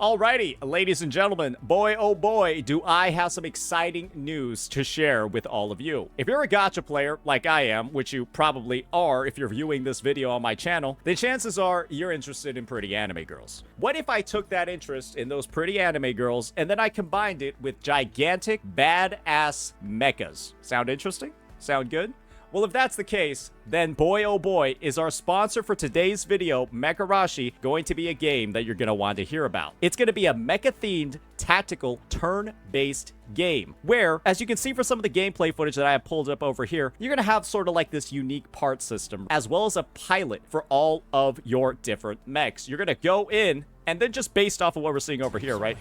Alrighty, ladies and gentlemen, boy oh boy, do I have some exciting news to share with all of you. If you're a gacha player like I am, which you probably are if you're viewing this video on my channel, then chances are you're interested in pretty anime girls. What if I took that interest in those pretty anime girls and then I combined it with gigantic badass mechas? Sound interesting? Sound good? Well, if that's the case, then boy oh boy is our sponsor for today's video, Mecharashi, going to be a game that you're going to want to hear about. It's going to be a mecha-themed, tactical, turn-based game, where, as you can see for some of the gameplay footage that I have pulled up over here, you're going to have sort of like this unique part system, as well as a pilot for all of your different mechs. You're going to go in, and then just based off of what we're seeing over here, right?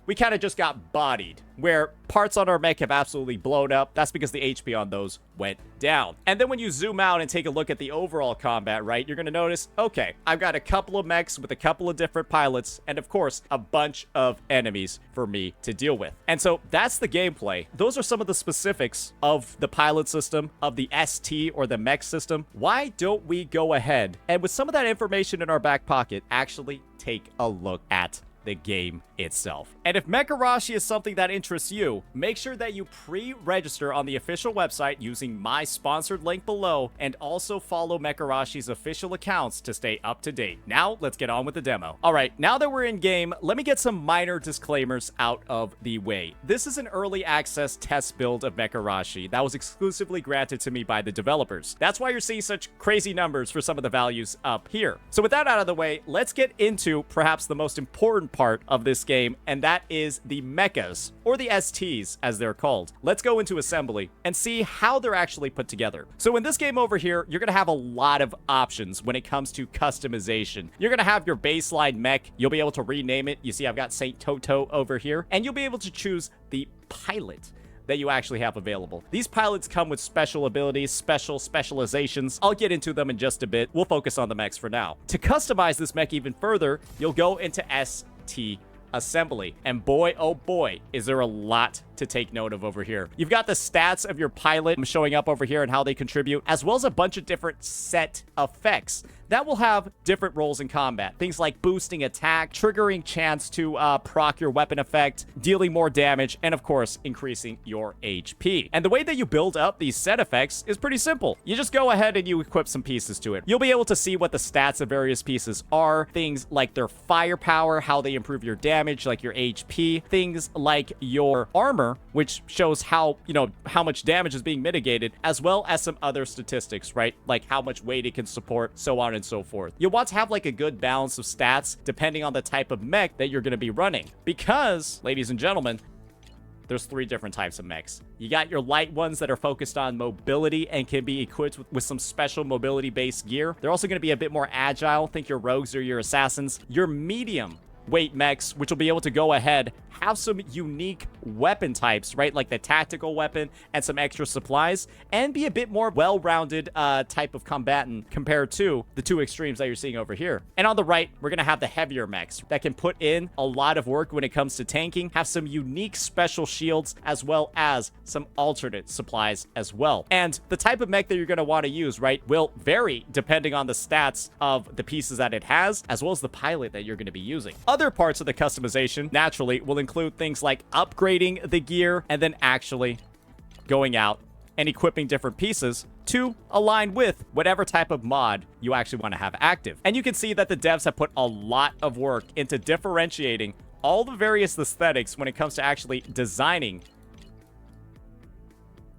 We kind of just got bodied, where parts on our mech have absolutely blown up. That's because the HP on those went down. And then when you zoom out and take a look at the overall combat, right, you're going to notice, okay, I've got a couple of mechs with a couple of different pilots, and of course, a bunch of enemies for me to deal with. And so that's the gameplay. Those are some of the specifics of the pilot system, of the ST or the mech system. Why don't we go ahead and, with some of that information in our back pocket, actually take a look at the game itself. And if Mecharashi is something that interests you, make sure that you pre-register on the official website using my sponsored link below, and also follow Mecherashi's official accounts to stay up to date. Now, let's get on with the demo. All right, now that we're in game, let me get some minor disclaimers out of the way. This is an early access test build of Mecharashi that was exclusively granted to me by the developers. That's why you're seeing such crazy numbers for some of the values up here. So with that out of the way, let's get into perhaps the most important part of this game, and that is the mechas, or the STs as they're called. Let's go into assembly and see how they're actually put together. So in this game over here, you're gonna have a lot of options when it comes to customization. You're gonna have your baseline mech. You'll be able to rename it. You see I've got Saint Toto over here, and you'll be able to choose the pilot that you actually have available. These pilots come with special abilities, specializations. I'll get into them in just a bit. We'll focus on the mechs for now. To customize this mech even further, you'll go into ST assembly, and boy oh boy is there a lot to take note of over here. You've got the stats of your pilot showing up over here and how they contribute, as well as a bunch of different set effects that will have different roles in combat. Things like boosting attack, triggering chance to proc your weapon effect, dealing more damage, and of course, increasing your HP. And the way that you build up these set effects is pretty simple. You just go ahead and you equip some pieces to it. You'll be able to see what the stats of various pieces are, things like their firepower, how they improve your damage, like your HP, things like your armor, which shows how, how much damage is being mitigated, as well as some other statistics, right? Like how much weight it can support, so on and so forth. You'll want to have like a good balance of stats depending on the type of mech that you're going to be running. Because, ladies and gentlemen, there's three different types of mechs. You got your light ones that are focused on mobility and can be equipped with some special mobility-based gear. They're also going to be a bit more agile. Think your rogues or your assassins. Your medium weight mechs, which will be able to go ahead, have some unique weapon types, right? Like the tactical weapon and some extra supplies, and be a bit more well-rounded type of combatant compared to the two extremes that you're seeing over here. And on the right, we're going to have the heavier mechs that can put in a lot of work when it comes to tanking, have some unique special shields, as well as some alternate supplies as well. And the type of mech that you're going to want to use, right, will vary depending on the stats of the pieces that it has, as well as the pilot that you're going to be using. Other parts of the customization, naturally, will include things like upgrading the gear and then actually going out and equipping different pieces to align with whatever type of mod you actually want to have active. And you can see that the devs have put a lot of work into differentiating all the various aesthetics when it comes to actually designing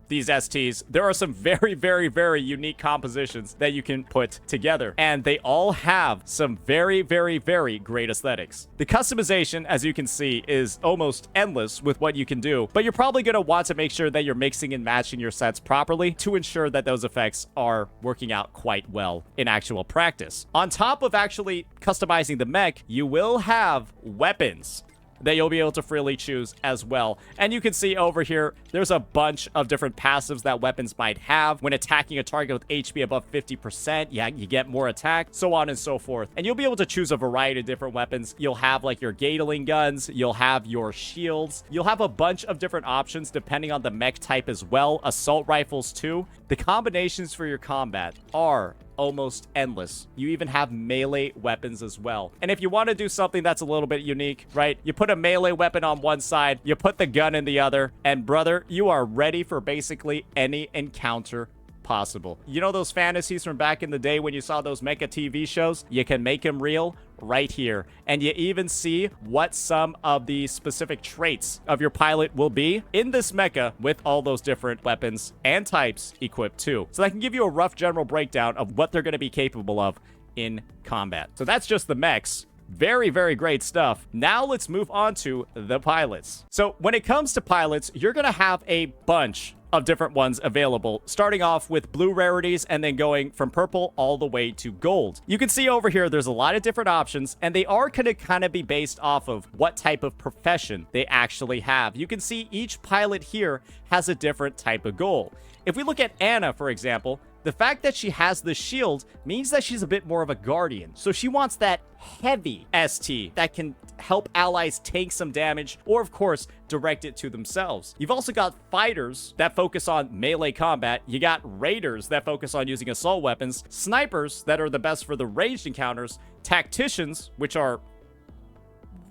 these STs. There are some very, very, very unique compositions that you can put together, and they all have some very, very, very great aesthetics. The customization, as you can see, is almost endless with what you can do, but you're probably going to want to make sure that you're mixing and matching your sets properly to ensure that those effects are working out quite well in actual practice. On top of actually customizing the mech, you will have weapons that you'll be able to freely choose as well. And you can see over here, there's a bunch of different passives that weapons might have. When attacking a target with HP above 50%, you get more attack, so on and so forth. And you'll be able to choose a variety of different weapons. You'll have like your Gatling guns, you'll have your shields, you'll have a bunch of different options depending on the mech type as well. Assault rifles too. The combinations for your combat are almost endless. You even have melee weapons as well. And if you want to do something that's a little bit unique, right? You put a melee weapon on one side, you put the gun in the other, and brother, you are ready for basically any encounter possible. You know those fantasies from back in the day when you saw those mecha TV shows? You can make them real right here. And you even see what some of the specific traits of your pilot will be in this mecha with all those different weapons and types equipped too. So I can give you a rough general breakdown of what they're going to be capable of in combat. So that's just the mechs. Very, very great stuff. Now let's move on to the pilots. So when it comes to pilots, you're going to have a bunch of different ones available, starting off with blue rarities and then going from purple all the way to gold. You can see over here there's a lot of different options, and they are going to kind of be based off of what type of profession they actually have. You can see each pilot here has a different type of goal. If we look at Anna, for example, the fact that she has the shield means that she's a bit more of a guardian. So she wants that heavy ST that can help allies take some damage, or of course, direct it to themselves. You've also got fighters that focus on melee combat. You got raiders that focus on using assault weapons, snipers that are the best for the ranged encounters, tacticians, which are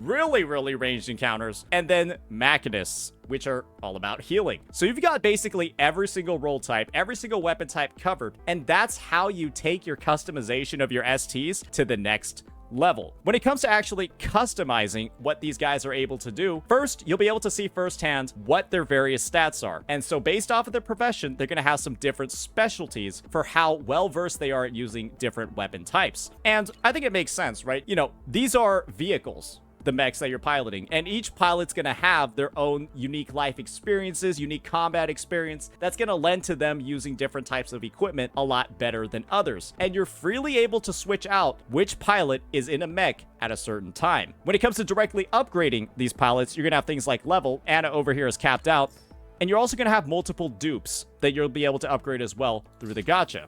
really ranged encounters, and then machinists, which are all about healing. So you've got basically every single role type, every single weapon type covered, and that's how you take your customization of your STs to the next level. When it comes to actually customizing what these guys are able to do, first, you'll be able to see firsthand what their various stats are. And so based off of their profession, they're going to have some different specialties for how well-versed they are at using different weapon types. And I think it makes sense, right? You know, these are vehicles, the mechs that you're piloting, and each pilot's gonna have their own unique life experiences, unique combat experience that's gonna lend to them using different types of equipment a lot better than others. And you're freely able to switch out which pilot is in a mech at a certain time. When it comes to directly upgrading these pilots, you're gonna have things like level. Anna over here is capped out, and you're also gonna have multiple dupes that you'll be able to upgrade as well through the gacha.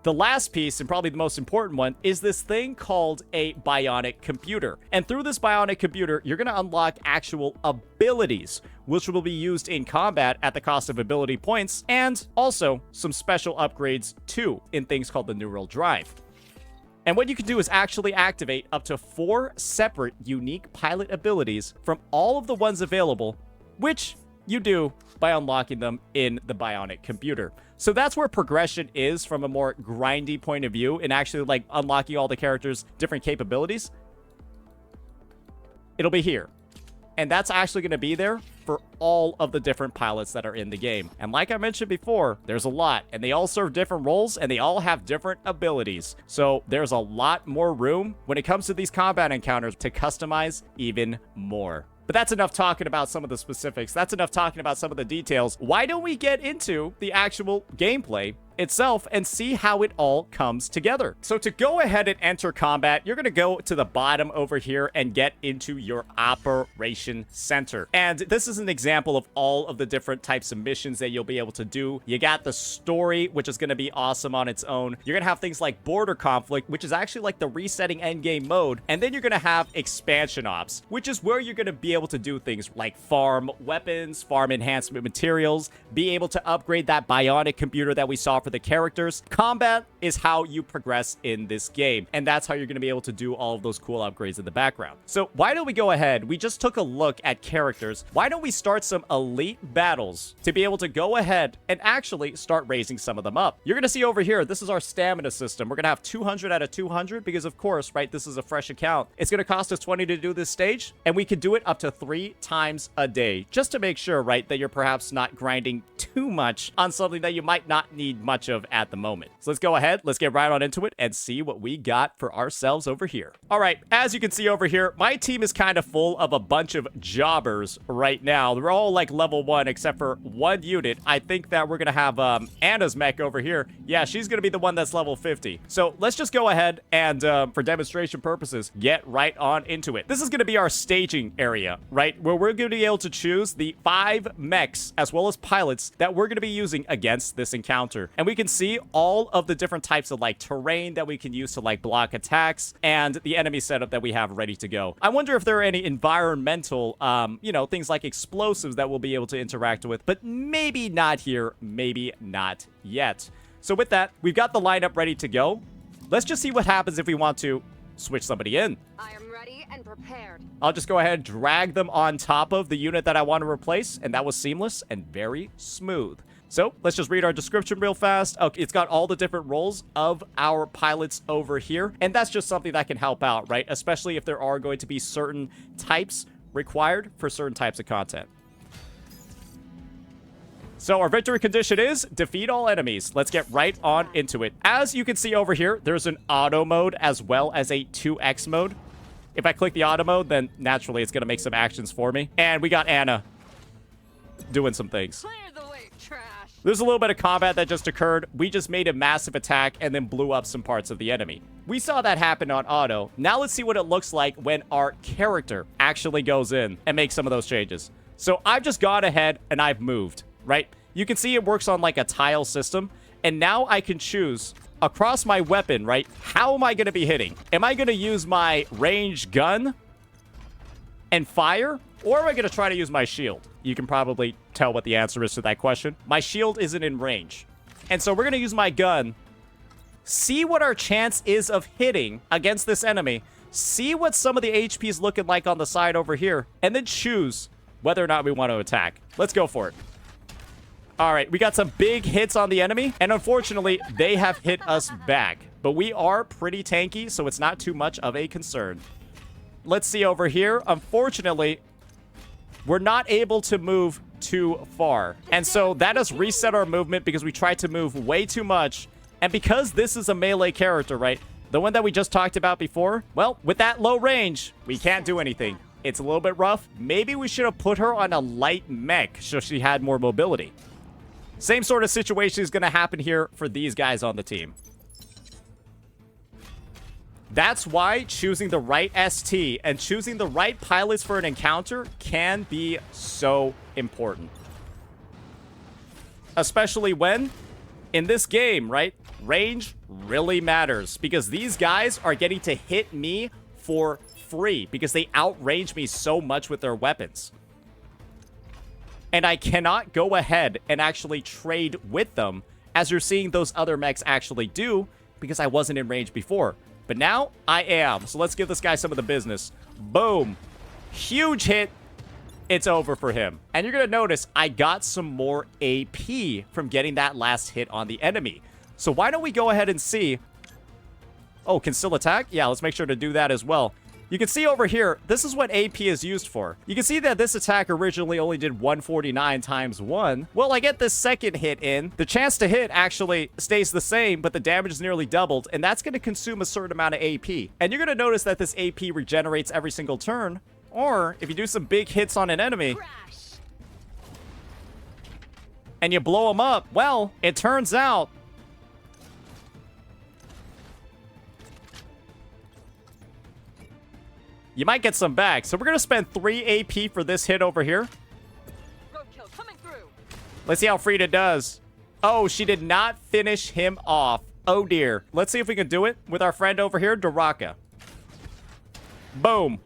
The last piece, and probably the most important one, is this thing called a bionic computer. And through this bionic computer, you're going to unlock actual abilities, which will be used in combat at the cost of ability points, and also some special upgrades too in things called the neural drive. And what you can do is actually activate up to 4 separate unique pilot abilities from all of the ones available, which you do by unlocking them in the bionic computer. So that's where progression is from a more grindy point of view, and actually like unlocking all the characters' different capabilities. It'll be here. And that's actually going to be there for all of the different pilots that are in the game. And like I mentioned before, there's a lot, and they all serve different roles, and they all have different abilities. So there's a lot more room when it comes to these combat encounters to customize even more. But that's enough talking about some of the specifics. That's enough talking about some of the details. Why don't we get into the actual gameplay itself and see how it all comes together? So to go ahead and enter combat, you're going to go to the bottom over here and get into your operation center. And this is an example of all of the different types of missions that you'll be able to do. You got the story, which is going to be awesome on its own. You're going to have things like border conflict, which is actually like the resetting endgame mode. And then you're going to have expansion ops, which is where you're going to be able to do things like farm weapons, farm enhancement materials, be able to upgrade that bionic computer that we saw for the characters. Combat is how you progress in this game, and that's how you're going to be able to do all of those cool upgrades in the background. So why don't we go ahead? We just took a look at characters. Why don't we start some elite battles to be able to go ahead and actually start raising some of them up? You're going to see over here, this is our stamina system. We're going to have 200 out of 200 because, of course, right, this is a fresh account. It's going to cost us 20 to do this stage, and we can do it up to 3 times a day, just to make sure, right, that you're perhaps not grinding too much on something that you might not need much of at the moment. So let's go ahead, let's get right on into it and see what we got for ourselves over here. All right, as you can see over here, my team is kind of full of a bunch of jobbers right now. They're all like level 1 except for one unit. I think that we're gonna have Anna's mech over here. Yeah, she's gonna be the one that's level 50. So let's just go ahead and for demonstration purposes, get right on into it. This is gonna be our staging area, right, where we're gonna be able to choose the 5 mechs as well as pilots that we're gonna be using against this encounter. And we can see all of the different types of like terrain that we can use to like block attacks and the enemy setup that we have ready to go. I wonder if there are any environmental, you know, things like explosives that we'll be able to interact with, but maybe not here, maybe not yet. So with that, we've got the lineup ready to go. Let's just see what happens if we want to switch somebody in. I am ready and prepared. I'll just go ahead and drag them on top of the unit that I want to replace, and that was seamless and very smooth. So let's just read our description real fast. Okay, it's got all the different roles of our pilots over here, and that's just something that can help out, right? Especially if there are going to be certain types required for certain types of content. So our victory condition is defeat all enemies. Let's get right on into it. As you can see over here, there's an auto mode as well as a 2x mode. If I click the auto mode, then naturally it's going to make some actions for me. And we got Anna doing some things. Clear the way, trash. There's a little bit of combat that just occurred. We just made a massive attack and then blew up some parts of the enemy. We saw that happen on auto. Now let's see what it looks like when our character actually goes in and makes some of those changes. So I've just gone ahead and I've moved, right? You can see it works on like a tile system. And now I can choose across my weapon, right? How am I going to be hitting? Am I going to use my ranged gun and fire? Or am I going to try to use my shield? You can probably tell what the answer is to that question. My shield isn't in range. And so we're going to use my gun. See what our chance is of hitting against this enemy. See what some of the HP is looking like on the side over here. And then choose whether or not we want to attack. Let's go for it. All right, we got some big hits on the enemy. And unfortunately, they have hit us back. But we are pretty tanky, so it's not too much of a concern. Let's see over here. Unfortunately, we're not able to move too far. And so that has reset our movement because we tried to move way too much. And because this is a melee character, right? The one that we just talked about before, well, with that low range, we can't do anything. It's a little bit rough. Maybe we should have put her on a light mech so she had more mobility. Same sort of situation is going to happen here for these guys on the team. That's why choosing the right ST and choosing the right pilots for an encounter can be so important. Especially when, in this game, right, range really matters. Because these guys are getting to hit me for free because they outrange me so much with their weapons. And I cannot go ahead and actually trade with them, as you're seeing those other mechs actually do, because I wasn't in range before. But now, I am. So let's give this guy some of the business. Boom. Huge hit. It's over for him. And you're going to notice I got some more AP from getting that last hit on the enemy. So why don't we go ahead and see... Oh, can still attack? Yeah, let's make sure to do that as well. You can see over here, this is what AP is used for. You can see that this attack originally only did 149 times 1. Well, I get this second hit in. The chance to hit actually stays the same, but the damage is nearly doubled, and that's going to consume a certain amount of AP. And you're going to notice that this AP regenerates every single turn, or if you do some big hits on an enemy, and you blow them up, well, it turns out you might get some back. So we're going to spend 3 AP for this hit over here. Roadkill coming through. Let's see how Frida does. Oh, she did not finish him off. Oh, dear. Let's see if we can do it with our friend over here, Doraka. Boom.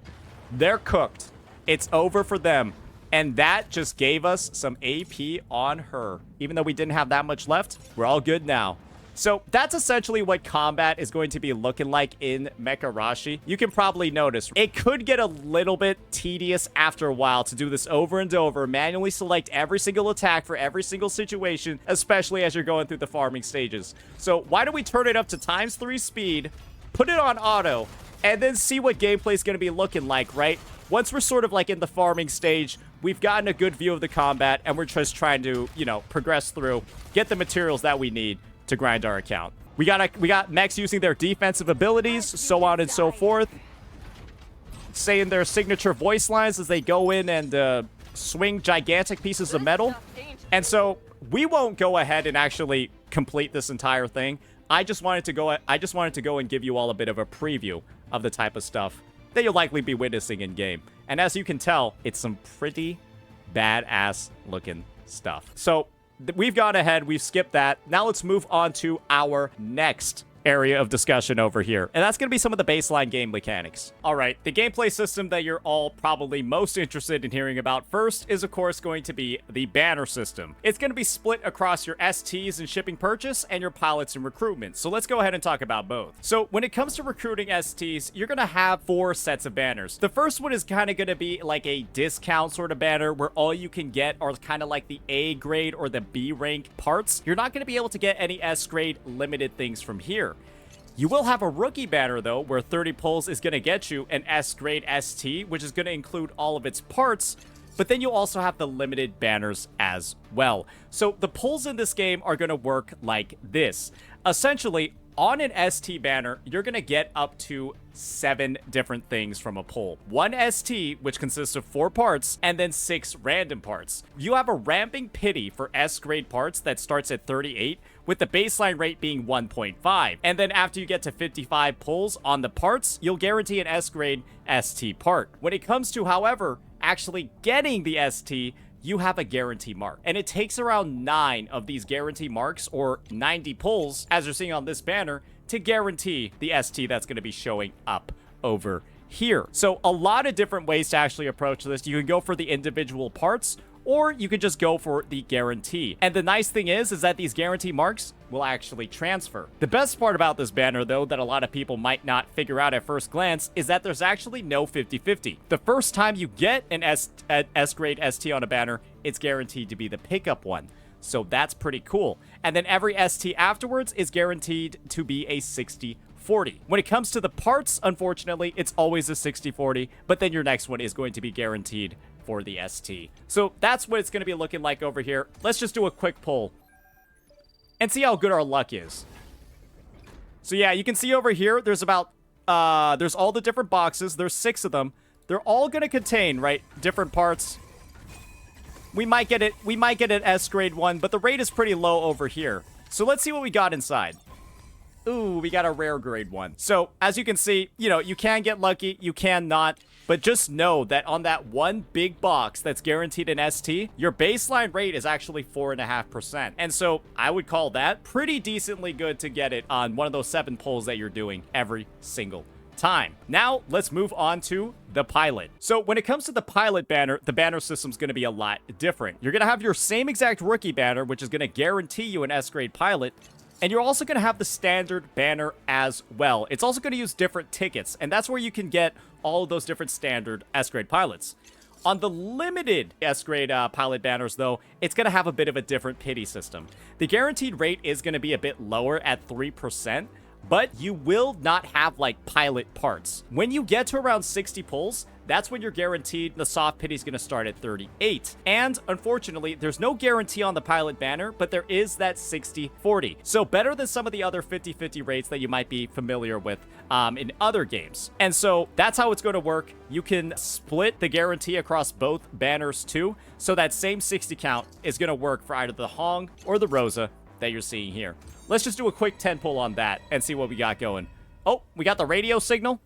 They're cooked. It's over for them. And that just gave us some AP on her. Even though we didn't have that much left, we're all good now. So that's essentially what combat is going to be looking like in Mecharashi. You can probably notice it could get a little bit tedious after a while to do this over and over, manually select every single attack for every single situation, especially as you're going through the farming stages. So why don't we turn it up to ×3 speed, put it on auto, and then see what gameplay is going to be looking like, right? Once we're sort of like in the farming stage, we've gotten a good view of the combat, and we're just trying to, you know, progress through, get the materials that we need to grind our account. We got mechs using their defensive abilities, so on and so forth, saying their signature voice lines as they go in and swing gigantic pieces of metal. And so we won't go ahead and actually complete this entire thing. I just wanted to go and give you all a bit of a preview of the type of stuff that you'll likely be witnessing in game. And as you can tell, it's some pretty badass looking stuff. So we've gone ahead, we've skipped that. Now let's move on to our next area of discussion over here. And that's going to be some of the baseline game mechanics. All right, the gameplay system that you're all probably most interested in hearing about first is, of course, going to be the banner system. It's going to be split across your STs and shipping purchase and your pilots and recruitment. So let's go ahead and talk about both. So when it comes to recruiting STs, you're going to have 4 sets of banners. The first one is kind of going to be like a discount sort of banner where all you can get are kind of like the A grade or the B rank parts. You're not going to be able to get any S grade limited things from here. You will have a rookie banner, though, where 30 pulls is going to get you an S-grade ST, which is going to include all of its parts, but then you'll also have the limited banners as well. So the pulls in this game are going to work like this. Essentially, on an ST banner, you're going to get up to 7 different things from a pull. 1 ST, which consists of 4 parts, and then 6 random parts. You have a ramping pity for S-grade parts that starts at 38, with the baseline rate being 1.5. And then after you get to 55 pulls on the parts, you'll guarantee an S-grade ST part. When it comes to, however, actually getting the ST, you have a guarantee mark. And it takes around 9 of these guarantee marks, or 90 pulls, as you're seeing on this banner, to guarantee the ST that's going to be showing up over here. So a lot of different ways to actually approach this. You can go for the individual parts, or you could just go for the guarantee. And the nice thing is that these guarantee marks will actually transfer. The best part about this banner, though, that a lot of people might not figure out at first glance, is that there's actually no 50-50. The first time you get an S-grade ST on a banner, it's guaranteed to be the pickup one. So that's pretty cool. And then every ST afterwards is guaranteed to be a 60-40. When it comes to the parts, unfortunately, it's always a 60-40, but then your next one is going to be guaranteed for the ST. So that's what it's going to be looking like over here. Let's just do a quick pull and see how good our luck is. So yeah, you can see over here, there's about, there's all the different boxes. There's 6 of them. They're all going to contain, right, different parts. We might get an S grade one, but the rate is pretty low over here. So let's see what we got inside. Ooh, we got a rare grade one. So as you can see, you know, you can get lucky, you can not. But just know that on that one big box that's guaranteed an ST, your baseline rate is actually 4.5%. And so I would call that pretty decently good to get it on one of those 7 pulls that you're doing every single time. Now, let's move on to the pilot. So when it comes to the pilot banner, the banner system is going to be a lot different. You're going to have your same exact rookie banner, which is going to guarantee you an S-grade pilot. And you're also going to have the standard banner as well. It's also going to use different tickets, and that's where you can get all of those different standard S-grade pilots. On the limited S-grade pilot banners, though, it's going to have a bit of a different pity system. The guaranteed rate is going to be a bit lower at 3%, but you will not have, like, pilot parts. When you get to around 60 pulls, that's when you're guaranteed the soft pity is going to start at 38. And unfortunately, there's no guarantee on the pilot banner, but there is that 60-40. So better than some of the other 50-50 rates that you might be familiar with in other games. And so that's how it's going to work. You can split the guarantee across both banners too. So that same 60 count is going to work for either the Hong or the Rosa that you're seeing here. Let's just do a quick 10 pull on that and see what we got going. Oh, we got the radio signal.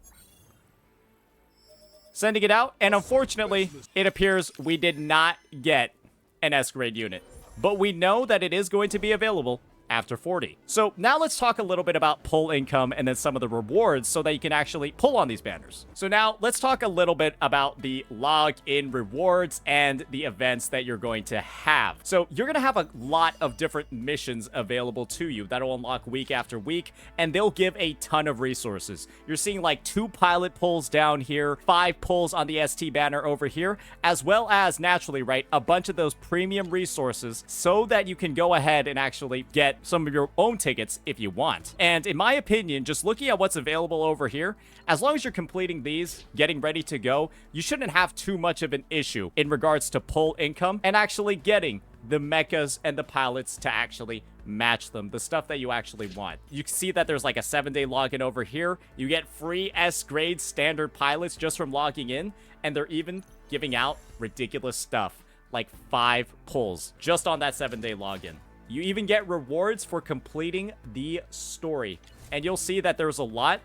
Sending it out, and unfortunately, it appears we did not get an S-grade unit. But we know that it is going to be available after 40. So now let's talk a little bit about pull income and then some of the rewards so that you can actually pull on these banners. So now let's talk a little bit about the login rewards and the events that you're going to have. So you're going to have a lot of different missions available to you that'll unlock week after week, and they'll give a ton of resources. You're seeing like 2 pilot pulls down here, 5 pulls on the ST banner over here, as well as naturally, right, a bunch of those premium resources so that you can go ahead and actually get some of your own tickets if you want. And in my opinion, just looking at what's available over here, as long as you're completing these, getting ready to go, you shouldn't have too much of an issue in regards to pull income and actually getting the mechas and the pilots to actually match them, the stuff that you actually want. You can see that there's like a 7-day login over here. You get free S-grade standard pilots just from logging in, and they're even giving out ridiculous stuff like 5 pulls just on that 7-day login. You even get rewards for completing the story. And you'll see that there's a lot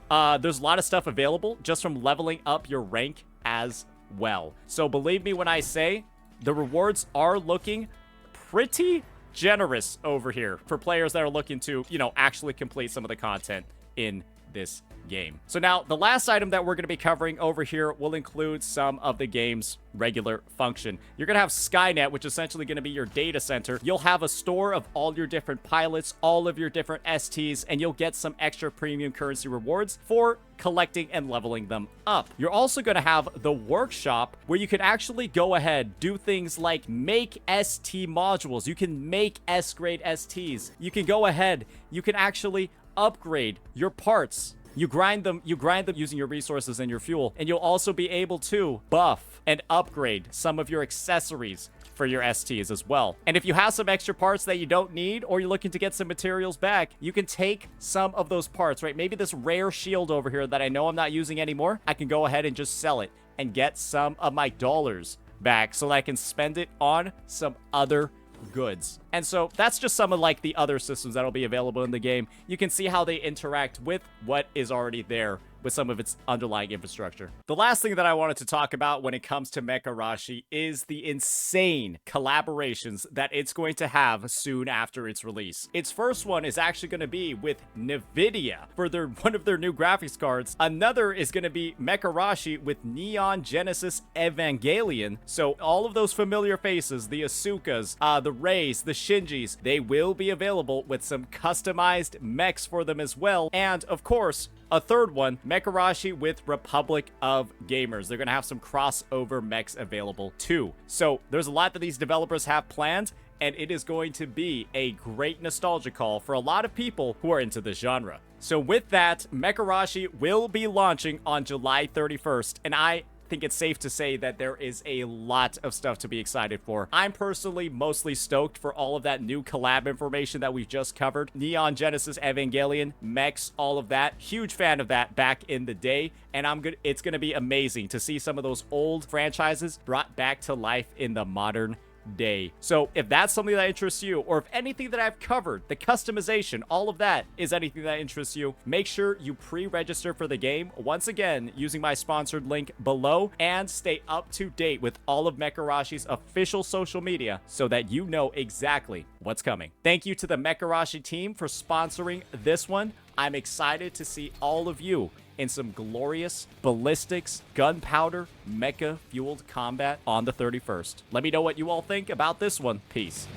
of stuff available just from leveling up your rank as well. So believe me when I say the rewards are looking pretty generous over here for players that are looking to, you know, actually complete some of the content in this game. So now the last item that we're going to be covering over here will include some of the game's regular function. You're going to have Skynet, which is essentially going to be your data center. You'll have a store of all your different pilots, all of your different STs, and you'll get some extra premium currency rewards for collecting and leveling them up. You're also going to have the workshop where you can actually go ahead, do things like make ST modules. You can make S-grade STs. You can go ahead, you can actually upgrade your parts. You grind them using your resources and your fuel, and you'll also be able to buff and upgrade some of your accessories for your STs as well. And if you have some extra parts that you don't need, or you're looking to get some materials back, you can take some of those parts, right? Maybe this rare shield over here that I know I'm not using anymore, I can go ahead and just sell it and get some of my dollars back so that I can spend it on some other goods. And so that's just some of like the other systems that'll be available in the game. You can see how they interact with what is already there with some of its underlying infrastructure. The last thing that I wanted to talk about when it comes to Mecharashi is the insane collaborations that it's going to have soon after its release. Its first one is actually going to be with NVIDIA for one of their new graphics cards. Another is going to be Mecharashi with Neon Genesis Evangelion. So all of those familiar faces, the Asukas, the Reis, the Shinjis, they will be available with some customized mechs for them as well. And of course, a third one, Mecharashi with Republic of Gamers. They're going to have some crossover mechs available too. So there's a lot that these developers have planned, and it is going to be a great nostalgia call for a lot of people who are into this genre. So with that, Mecharashi will be launching on July 31st, and I think it's safe to say that there is a lot of stuff to be excited for. I'm personally mostly stoked for all of that new collab information that we've just covered. Neon Genesis Evangelion, Mechs, all of that. Huge fan of that back in the day, and it's gonna be amazing to see some of those old franchises brought back to life in the modern day. So if that's something that interests you, or if anything that I've covered, the customization, all of that is anything that interests you, make sure you pre-register for the game, once again, using my sponsored link below, and stay up to date with all of Mecharashi's official social media so that you know exactly what's coming. Thank you to the Mecharashi team for sponsoring this one. I'm excited to see all of you in some glorious ballistics, gunpowder, mecha-fueled combat on the 31st. Let me know what you all think about this one. Peace.